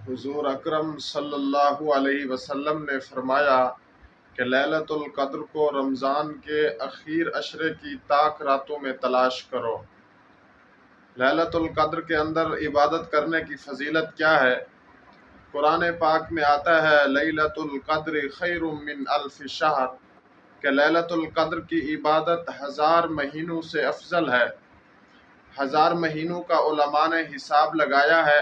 حضور اکرم صلی اللہ علیہ وسلم نے فرمایا کہ لیلۃ القدر کو رمضان کے اخیر عشرے کی طاق راتوں میں تلاش کرو۔ لیلۃ القدر کے اندر عبادت کرنے کی فضیلت کیا ہے؟ قرآن پاک میں آتا ہے لیلۃ القدر خیر من الف شہر، کہ لیلۃ القدر کی عبادت 1000 مہینوں سے افضل ہے۔ 1000 مہینوں کا علماء نے حساب لگایا ہے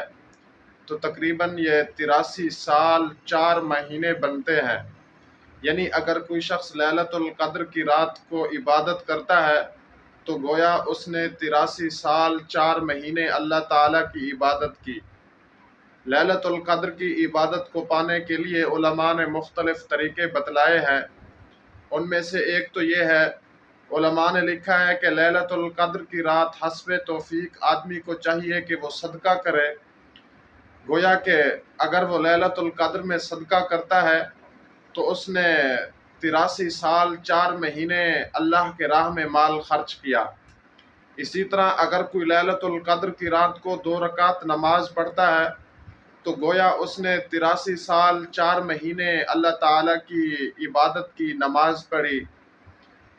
تو تقریباً یہ 83 سال 4 مہینے بنتے ہیں۔ یعنی اگر کوئی شخص لیلۃ القدر کی رات کو عبادت کرتا ہے تو گویا اس نے 83 سال 4 مہینے اللہ تعالیٰ کی عبادت کی۔ لیلۃ القدر کی عبادت کو پانے کے لیے علماء نے مختلف طریقے بتلائے ہیں۔ ان میں سے ایک تو یہ ہے، علماء نے لکھا ہے کہ لیلۃ القدر کی رات حسب توفیق آدمی کو چاہیے کہ وہ صدقہ کرے۔ گویا کہ اگر وہ لیلۃ القدر میں صدقہ کرتا ہے تو اس نے 83 سال 4 مہینے اللہ کے راہ میں مال خرچ کیا۔ اسی طرح اگر کوئی لیلۃ القدر کی رات کو 2 رکعت نماز پڑھتا ہے تو گویا اس نے 83 سال 4 مہینے اللہ تعالیٰ کی عبادت کی، نماز پڑھی۔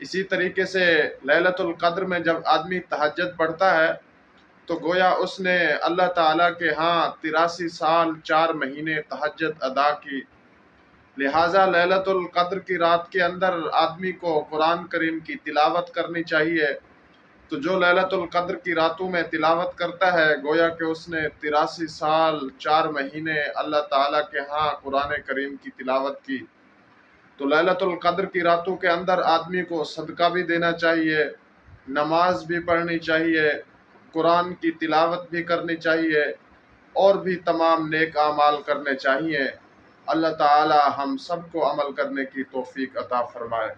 اسی طریقے سے لیلۃ القدر میں جب آدمی تہجد پڑھتا ہے تو گویا اس نے اللہ تعالیٰ کے ہاں 83 سال 4 مہینے تہجد ادا کی۔ لہٰذا لیلۃ القدر کی رات کے اندر آدمی کو قرآن کریم کی تلاوت کرنی چاہیے۔ تو جو لیلۃ القدر کی راتوں میں تلاوت کرتا ہے گویا کہ اس نے 83 سال 4 مہینے اللہ تعالیٰ کے ہاں قرآن کریم کی تلاوت کی۔ تو لیلۃ القدر کی راتوں کے اندر آدمی کو صدقہ بھی دینا چاہیے، نماز بھی پڑھنی چاہیے، قرآن کی تلاوت بھی کرنی چاہیے، اور بھی تمام نیک اعمال کرنے چاہیے۔ اللہ تعالی ہم سب کو عمل کرنے کی توفیق عطا فرمائے۔